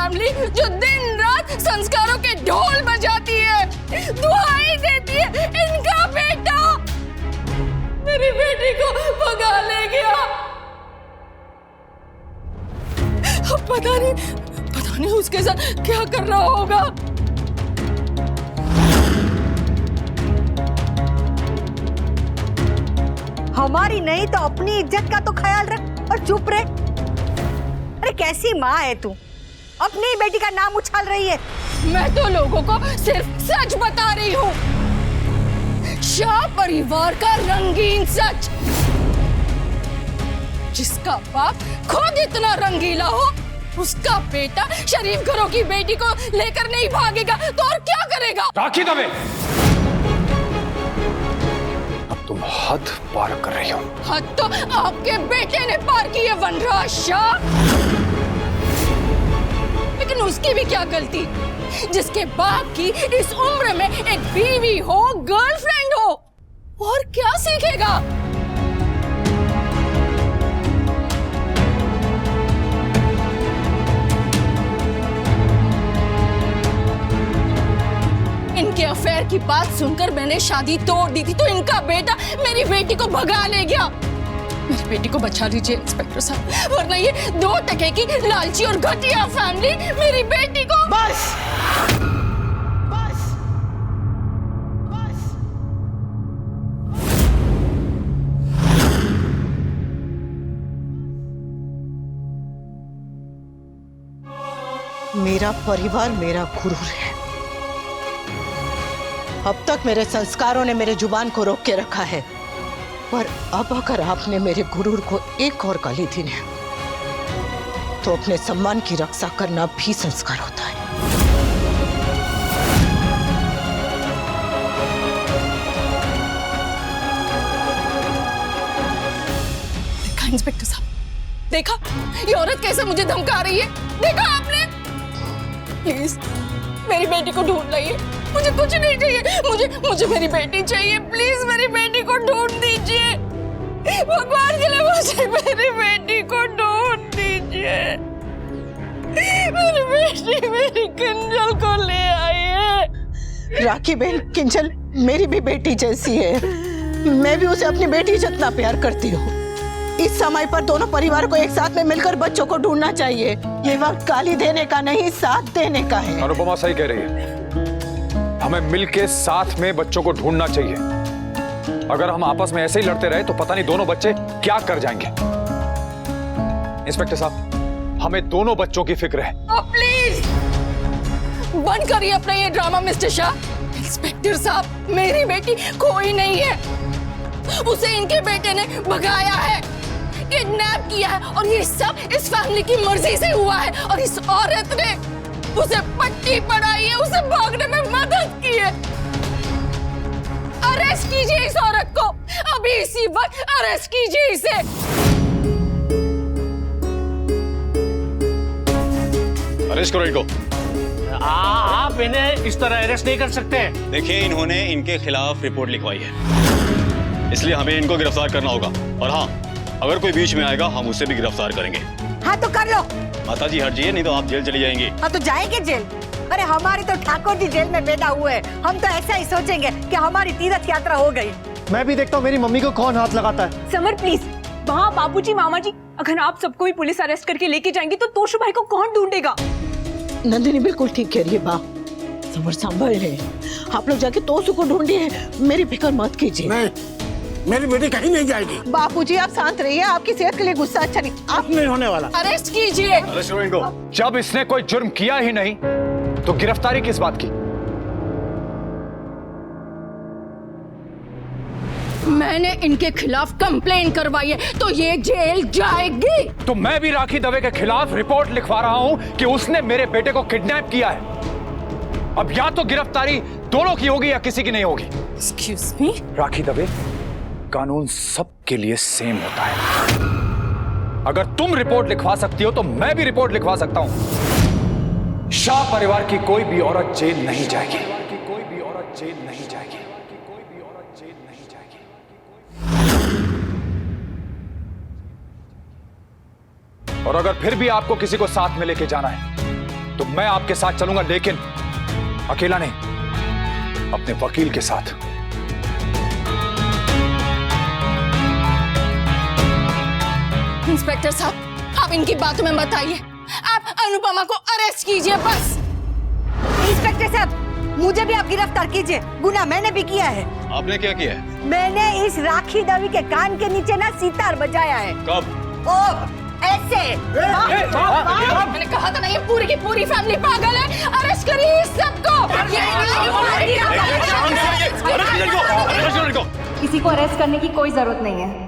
Family जो दिन रात संस्कारों के ढोल बजाती है, दुआएं देती है। इनका बेटा मेरी बेटी को भगा ले गया। अब पता नहीं उसके साथ क्या कर रहा होगा। हमारी नहीं तो अपनी इज्जत का तो ख्याल रख और चुप रहे। अरे कैसी माँ है तू, अपनी बेटी का नाम उछाल रही है। मैं तो लोगों को सिर्फ सच बता रही हूँ, शाह परिवार का रंगीन सच। जिसका बाप खुद इतना रंगीला हो, उसका बेटा शरीफ घरों की बेटी को लेकर नहीं भागेगा तो और क्या करेगा? राखी दवे, अब तुम हद पार कर रही हो। हद तो आपके बेटे ने पार की है वनराज शाह। लेकिन उसकी भी क्या गलती, जिसके बाप की इस उम्र में एक बीवी हो, गर्लफ्रेंड हो, और क्या सीखेगा? इनके अफेयर की बात सुनकर मैंने शादी तोड़ दी थी, तो इनका बेटा मेरी बेटी को भगा ले गया। मेरी बेटी को बचा लीजिए इंस्पेक्टर साहब, वरना ये 2 टके की लालची और घटिया फैमिली मेरी बेटी को। बस बस बस। मेरा परिवार मेरा गुरूर है। अब तक मेरे संस्कारों ने मेरे जुबान को रोक के रखा है, पर अब अगर आपने मेरे गुरूर को एक और गाली दी है तो अपने सम्मान की रक्षा करना भी संस्कार होता है। देखा इंस्पेक्टर साहब, देखा ये औरत कैसे मुझे धमका रही है? देखा आपने? प्लीज मेरी बेटी को ढूंढ लाइए, मुझे कुछ नहीं चाहिए, मुझे मेरी बेटी चाहिए। प्लीज मेरी बेटी को ढूंढ दीजिए, भगवान के लिए मुझे मेरी बेटी को ढूंढ दीजिए। मेरी बेटी मेरी किंजल को ले आई है। राखी बहन, किंजल मेरी भी बेटी जैसी है। मैं भी उसे अपनी बेटी जितना प्यार करती हूँ। इस समय पर दोनों परिवार को एक साथ में मिलकर बच्चों को ढूंढना चाहिए। ये वक्त गाली देने का नहीं, साथ देने का है। अनुपमा सही कह रही है, हमें मिलके साथ में बच्चों को ढूंढना चाहिए। अगर हम आपस में ऐसे ही लड़ते रहे तो पता नहीं दोनों बच्चे क्या कर जाएंगे। इंस्पेक्टर साहब, हमें दोनों बच्चों की फिक्र है। प्लीज बंद करिए अपना ये ड्रामा मिस्टर शाह। इंस्पेक्टर साहब, मेरी बेटी कोई नहीं है, उसे इनके बेटे ने भगाया है, किडनैप किया है, और ये सब इस फैमिली की मर्जी से हुआ है। और इस औरत ने उसे पट्टी पढ़ाई है, उसे भागने में मदद की है। अरेस्ट कीजिए इस औरत को, अभी इसी वक्त अरेस्ट कीजिए इसे। अरेस्ट करो इनको। आप इन्हें इस तरह अरेस्ट नहीं कर सकते। देखिए, इन्होंने इनके खिलाफ रिपोर्ट लिखवाई है, इसलिए हमें इनको गिरफ्तार करना होगा। और हाँ, अगर कोई बीच में आएगा हम उसे भी गिरफ्तार करेंगे। हाँ तो कर लो। माता जी हट जाइए, नहीं तो आप जेल चली जाएंगी। हाँ तो जाएंगे जेल। अरे हमारे तो ठाकुर जी जेल में पैदा हुए हैं, हम तो ऐसा ही सोचेंगे कि हमारी तीर्थ यात्रा हो गई। मैं भी देखता हूँ मेरी मम्मी को कौन हाथ लगाता है। समर प्लीज, वहाँ बाबूजी, मामा जी, अगर आप सबको भी पुलिस अरेस्ट करके लेके जाएंगी तो तोशु भाई को कौन ढूंढेगा? नंदिनी बिल्कुल ठीक कह रही है बा, समर संभल है। आप लोग जाके तोशु को ढूंढिए, मेरी फिक्र मत कीजिए। नहीं, मेरी बेटी कहीं नहीं जाएगी। बापूजी आप शांत रहिए, आपकी सेहत के लिए गुस्सा अच्छा नहीं। आप नहीं होने वाला। अरेस्ट कीजिए। अरेस्ट करो इनको। जब इसने कोई जुर्म किया ही नहीं तो गिरफ्तारी किस बात की? मैंने इनके खिलाफ कंप्लेन करवाई है तो ये जेल जाएगी। तो मैं भी राखी दवे के खिलाफ रिपोर्ट लिखवा रहा हूं कि उसने मेरे बेटे को किडनैप किया है। अब या तो गिरफ्तारी दोनों की होगी या किसी की नहीं होगी। Excuse me? राखी दवे, कानून सबके लिए सेम होता है। अगर तुम रिपोर्ट लिखवा सकती हो तो मैं भी रिपोर्ट लिखवा सकता हूं। शाह परिवार की कोई भी औरत जेल नहीं जाएगी। कोई भी औरत जेल नहीं जाएगी। कोई भी औरत जेल नहीं जाएगी। और अगर फिर भी आपको किसी को साथ में लेके जाना है तो मैं आपके साथ चलूंगा, लेकिन अकेला नहीं, अपने वकील के साथ। इंस्पेक्टर साहब, आप इनकी बातों में मत आइए। आप अनुपमा को अरेस्ट कीजिए बस। इंस्पेक्टर साहब, मुझे भी आप गिरफ्तार कीजिए, गुनाह मैंने भी किया है। आपने क्या किया है? मैंने इस राखी दवी के कान के नीचे ना सितार बजाया है। कब? ओ, ऐसे। मैंने कहा था ना, ये पूरी की पूरी फैमिली पागल है। अरेस्ट करिए इस सबको। किसी को अरेस्ट करने की कोई जरूरत नहीं है।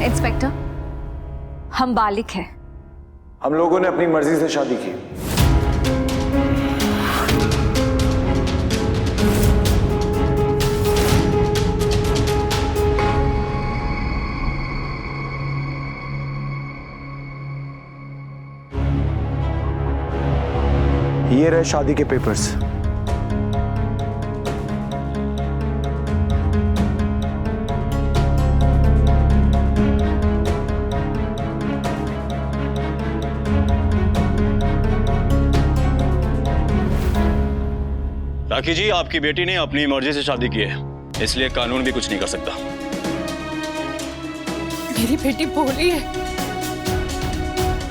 इंस्पेक्टर, हम बालिग हैं। हम लोगों ने अपनी मर्जी से शादी की। ये रहे शादी के पेपर्स। राखी जी, आपकी बेटी ने अपनी मर्जी से शादी की है, इसलिए कानून भी कुछ नहीं कर सकता। मेरी बेटी भोली है,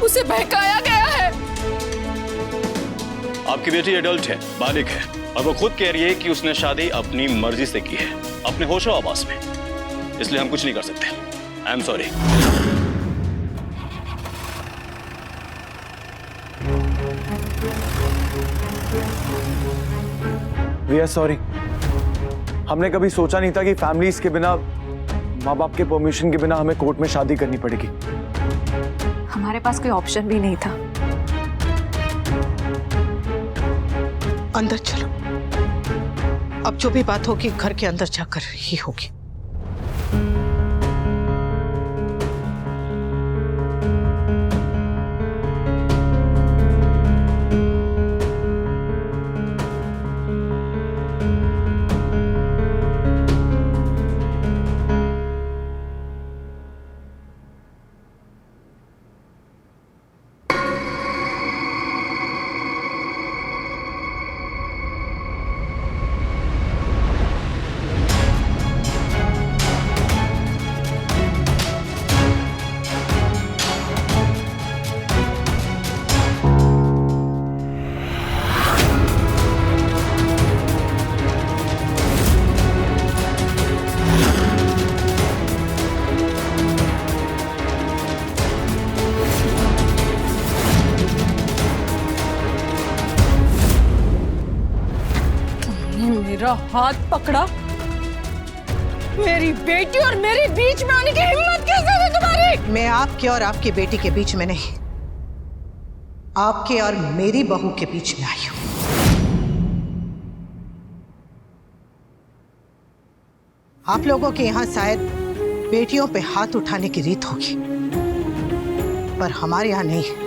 उसे बहकाया गया है। आपकी बेटी एडल्ट है, बालिग है, और वो खुद कह रही है कि उसने शादी अपनी मर्जी से की है, अपने होशो आवास में। इसलिए हम कुछ नहीं कर सकते। I am sorry. We are sorry. हमने कभी सोचा नहीं था कि फैमिलीज के बिना, माँ बाप के परमिशन के बिना हमें कोर्ट में शादी करनी पड़ेगी। हमारे पास कोई ऑप्शन भी नहीं था। अंदर चलो। अब जो भी बात होगी घर के अंदर जाकर ही होगी। मेरा हाथ पकड़ा, मेरी बेटी और मेरे बीच में आने की हिम्मत कैसे है तुम्हारी? मैं आपके और आपकी बेटी के बीच में नहीं, आपके और मेरी बहू के बीच में आई हूं। आप लोगों के यहां शायद बेटियों पे हाथ उठाने की रीत होगी, पर हमारे यहां नहीं।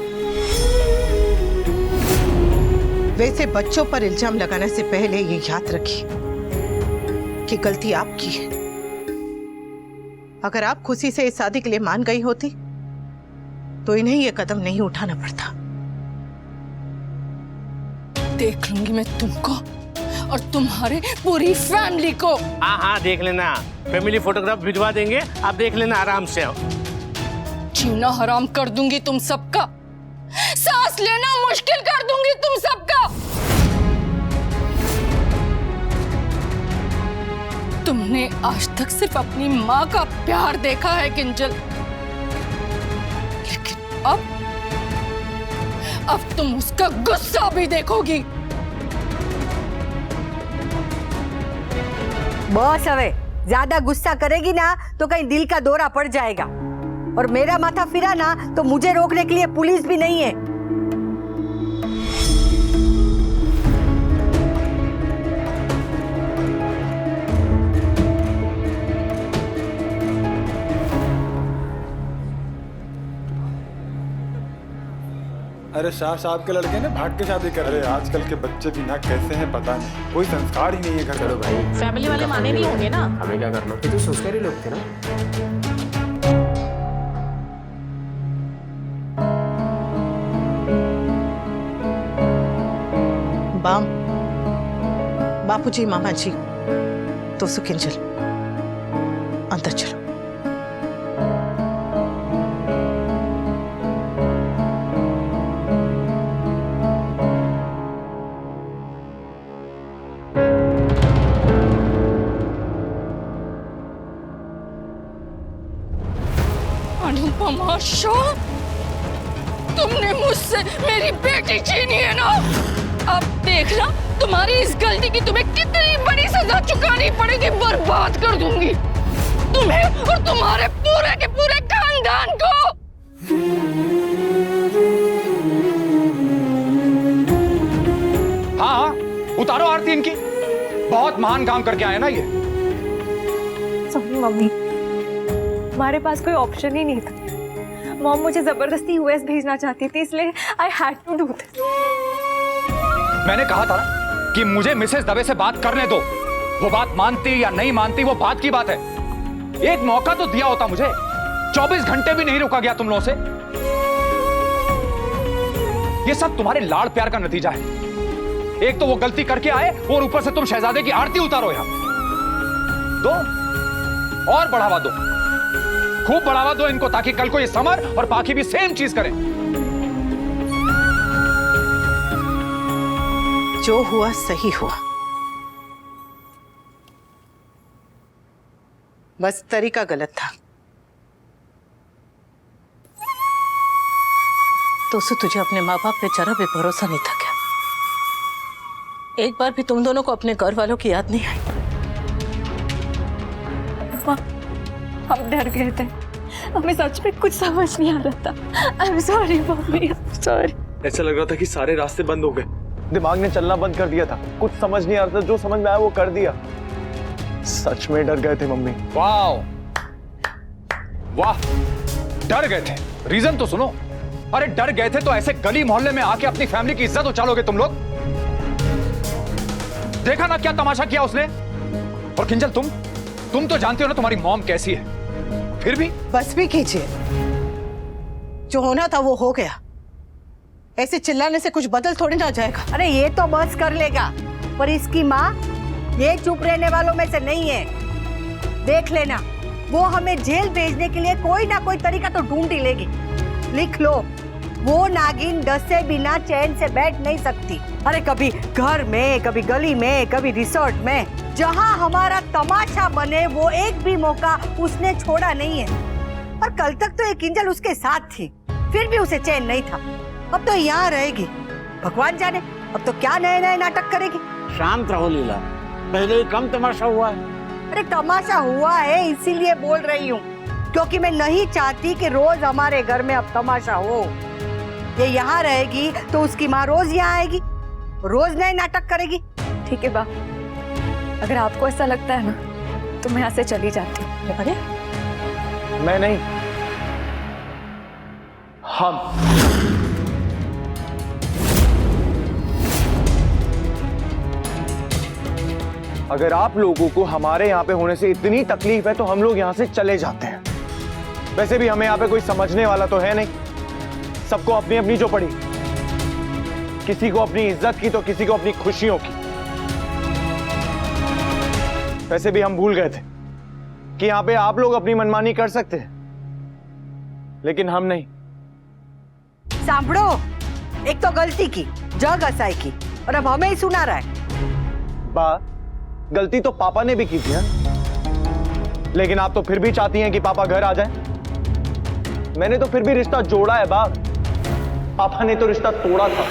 वैसे बच्चों पर इल्जाम लगाने से पहले ये याद रखिए कि गलती आपकी है। अगर आप खुशी से इस शादी के लिए मान गई होती तो इन्हें ये कदम नहीं उठाना पड़ता। देख लूंगी मैं तुमको और तुम्हारे पूरी फैमिली को। हाँ हाँ देख लेना, फैमिली फोटोग्राफ भिजवा देंगे, आप देख लेना आराम से। जीना हराम कर दूंगी तुम सबका, सांस लेना मुश्किल कर दूंगी तुम सबका। तुमने आज तक सिर्फ अपनी माँ का प्यार देखा है किंजल, लेकिन अब तुम उसका गुस्सा भी देखोगी। बस हवे ज्यादा गुस्सा करेगी ना तो कहीं दिल का दौरा पड़ जाएगा, और मेरा माथा फिरा ना तो मुझे रोकने के लिए पुलिस भी नहीं है। अरे शाह साहब के लड़के ने भाग के शादी कर। अरे आजकल के बच्चे भी ना कैसे हैं पता नहीं, कोई संस्कार ही नहीं है घर में। भाई फैमिली वाले माने नहीं होंगे ना। हमें क्या करना, ये तो संस्कारी लोग थे ना। बापूजी, मामा जी, तो सुकिंजल अंदर चलो। अनुपमा शाह, तुमने मुझसे मेरी बेटी छीनी है ना। अब देखना तुम्हारी इस गलती की तुम्हें कितनी बड़ी सजा चुकानी पड़ेगी। बर्बाद कर दूंगी तुम्हें और तुम्हारे पूरे के पूरे खानदान को। हाँ, उतारो आरती इनकी, बहुत महान काम करके आए ना ये। सॉरी मम्मी, हमारे पास कोई ऑप्शन ही नहीं था। मॉम मुझे जबरदस्ती यूएस भेजना चाहती थी, इसलिए I had to do this. मैंने कहा था ना कि मुझे मिसेस दवे से बात करने दो, वो बात मानती या नहीं मानती वो बात की बात है। एक मौका तो दिया होता मुझे, 24 घंटे भी नहीं रुका गया तुम लोगों से। ये सब तुम्हारे लाड़ प्यार का नतीजा है। एक तो वो गलती करके आए और ऊपर से तुम शहजादे की आरती उतारो यहां। दो और बढ़ावा दो, खूब बढ़ावा दो इनको, ताकि कल को ये समर और बाकी भी सेम चीज करें। जो हुआ सही हुआ, बस तरीका गलत था। तो तुझे अपने माँ बाप पे जरा भी भरोसा नहीं था क्या? एक बार भी तुम दोनों को अपने घर वालों की याद नहीं आई? हम डर गए थे, हमें सच में कुछ समझ नहीं आ रहा था। आई am sorry mummy, I am sorry. ऐसा लग रहा था कि सारे रास्ते बंद हो गए, दिमाग ने चलना बंद कर दिया था, कुछ समझ नहीं आ रहा था, जो समझ में आया वो कर दिया। सच में डर गए थे मम्मी। वाह वाह, डर गए थे, रीजन तो सुनो। अरे डर गए थे तो ऐसे गली मोहल्ले में आके अपनी फैमिली की इज्जत उछालोगे तुम लोग? देखा ना क्या तमाशा किया उसने। और किंजल तुम तो जानते हो ना तुम्हारी मॉम कैसी है, फिर भी। बस भी कीजिए, जो होना था वो हो गया। ऐसे चिल्लाने से कुछ बदल थोड़ी ना जाएगा। अरे ये तो बस कर लेगा, पर इसकी माँ ये चुप रहने वालों में से नहीं है। देख लेना, वो हमें जेल भेजने के लिए कोई ना कोई तरीका तो ढूंढ ही लेगी। लिख लो, वो नागिन डसे बिना चैन से बैठ नहीं सकती। अरे कभी घर में, कभी गली में, कभी रिसोर्ट में, जहाँ हमारा तमाशा बने वो एक भी मौका उसने छोड़ा नहीं है। और कल तक तो ये किंजल उसके साथ थी, फिर भी उसे चैन नहीं था। अब तो यहाँ रहेगी, भगवान जाने अब तो क्या नए नए नाटक करेगी। शांत रहो लीला, पहले ही कम तमाशा हुआ है। अरे तमाशा हुआ है इसीलिए बोल रही हूँ, क्योंकि मैं नहीं चाहती कि रोज हमारे घर में अब तमाशा हो। ये यहाँ रहेगी तो उसकी माँ रोज यहाँ आएगी, रोज नए नाटक करेगी। ठीक है बा, अगर आपको ऐसा लगता है ना तो मैं यहाँ से चली जाती हूँ। अरे मैं नहीं, हम। अगर आप लोगों को हमारे यहाँ पे होने से इतनी तकलीफ है तो हम लोग यहाँ से चले जाते हैं। वैसे भी हमें यहाँ पे कोई समझने वाला तो है नहीं, सबको अपनी अपनी जो पड़ी, किसी को अपनी इज्जत की तो किसी को अपनी खुशियों की। वैसे भी हम भूल गए थे कि यहाँ पे आप लोग अपनी मनमानी कर सकते हैं, लेकिन हम नहीं। सांभड़ो, एक तो गलती की, जग असाई की, और अब हमें ही सुना रहा है। बा, गलती तो पापा ने भी की थी, लेकिन आप तो फिर भी चाहती हैं कि पापा घर आ जाएं। मैंने तो फिर भी रिश्ता जोड़ा है बा, पापा ने तो रिश्ता तोड़ा था।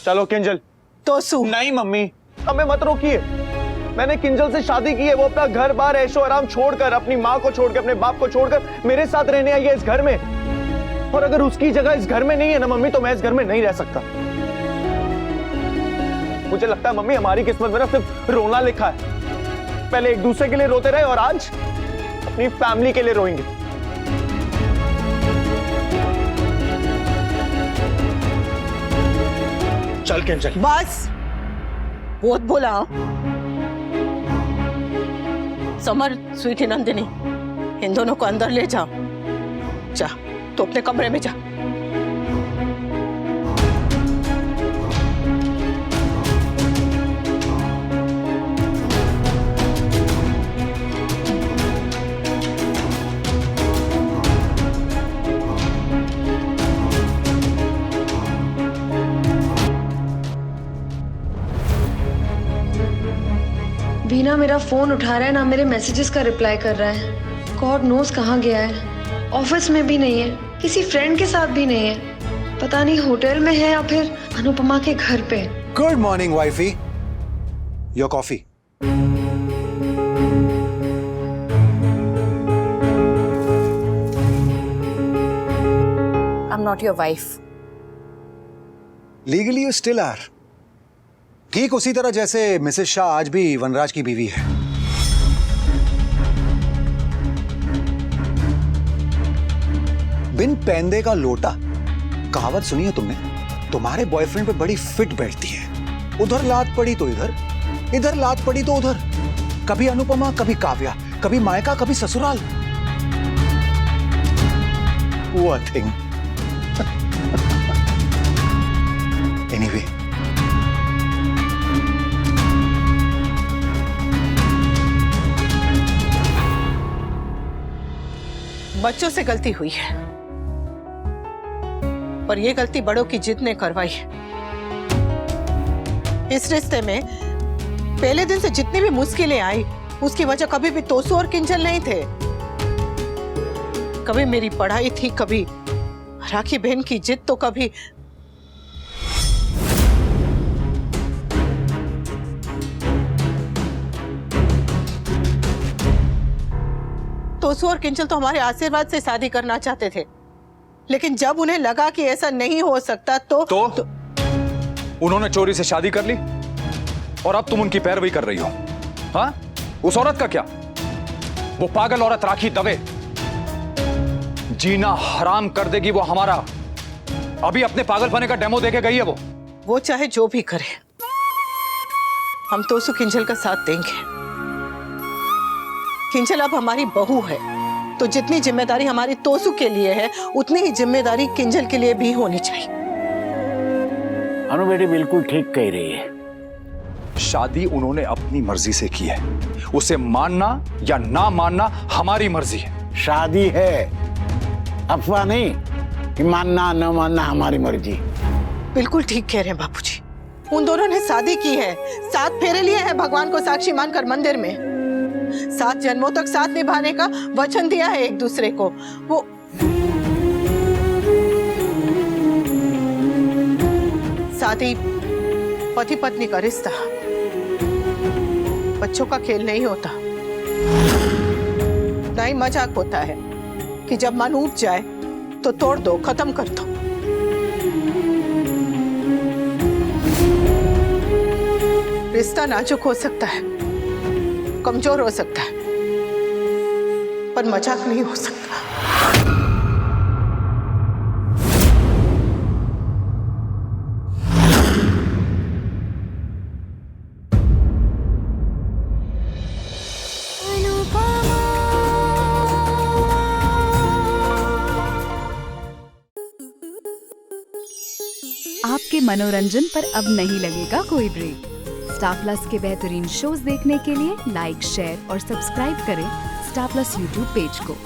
चलो किंजल। तोसू। नहीं मम्मी, हमें मत रोकिए। मैंने किंजल से शादी की है, वो अपना घर बार ऐशो आराम छोड़कर, अपनी माँ को छोड़कर, अपने बाप को छोड़कर मेरे साथ रहने आई है इस घर में। और अगर उसकी जगह इस घर में नहीं है ना मम्मी, तो मैं इस घर में नहीं रह सकता। मुझे लगता है मम्मी हमारी किस्मत में ना सिर्फ रोना लिखा है। पहले एक दूसरे के लिए रोते रहे और आज अपनी फैमिली के लिए रोएंगे। चल किंजल। बस बहुत बोला। समर, स्वीटी, नंदिनी, इन दोनों को अंदर ले जाओ। जा तो अपने कमरे में जा। बीना मेरा फोन उठा रहा है ना, मेरे मैसेजेस का रिप्लाई कर रहा है। गॉड नोज कहाँ गया है। ऑफिस में भी नहीं है, किसी फ्रेंड के साथ भी नहीं है। पता नहीं होटल में है या फिर अनुपमा के घर पे। Good morning wifey, your coffee. I am not your wife. Legally you still are. ठीक उसी तरह जैसे मिसेस शाह आज भी वनराज की बीवी है। बिन पैंदे का लोटा, कहावत सुनी है तुमने? तुम्हारे बॉयफ्रेंड पे बड़ी फिट बैठती है। उधर लात पड़ी तो इधर, इधर लात पड़ी तो उधर। कभी अनुपमा, कभी काव्या, कभी मायका, कभी ससुराल। Poor thing. Anyway, बच्चों से गलती हुई है, पर यह गलती बड़ों की जिद ने करवाई है। इस रिश्ते में पहले दिन से जितनी भी मुश्किलें आई, उसकी वजह कभी भी तोसू और किंजल नहीं थे। कभी मेरी पढ़ाई थी, कभी राखी बहन की जिद, तो कभी तोसू और किंजल तो हमारे आशीर्वाद से शादी करना चाहते थे, लेकिन जब उन्हें लगा कि ऐसा नहीं हो सकता तो उन्होंने चोरी से शादी कर ली और अब तुम उनकी पैरवी कर रही हो। हाँ, उस औरत का क्या? वो पागल औरत राखी दवे जीना हराम कर देगी वो हमारा। अभी अपने पागलपने का डेमो देके गई है वो चाहे जो भी करे, हम तोसू किंजल का साथ देंगे। किंजल अब हमारी बहू है, तो जितनी जिम्मेदारी हमारी तोसू के लिए है, उतनी ही जिम्मेदारी किंजल के लिए भी होनी चाहिए। अनु बेटी बिल्कुल ठीक कह रही है। शादी उन्होंने अपनी मर्जी से की है, उसे मानना या ना मानना हमारी मर्जी है। शादी है, अफवाह नहीं कि मानना न मानना हमारी मर्जी। बिल्कुल ठीक कह रहे हैं बापूजी। उन दोनों ने शादी की है, 7 फेरे लिए हैं भगवान को साक्षी मानकर मंदिर में। 7 जन्मों तक साथ निभाने का वचन दिया है एक दूसरे को। वो शादी पति पत्नी का रिश्ता, बच्चों का खेल नहीं होता। ना ही मजाक होता है कि जब मन उब जाए तो तोड़ दो, खत्म कर दो। रिश्ता नाजुक हो सकता है, कमजोर हो सकता है, पर मजाक नहीं हो सकता। आपके मनोरंजन पर अब नहीं लगेगा कोई ब्रेक। स्टार प्लस के बेहतरीन शोज देखने के लिए लाइक, शेयर और सब्सक्राइब करें स्टार प्लस यूट्यूब पेज को।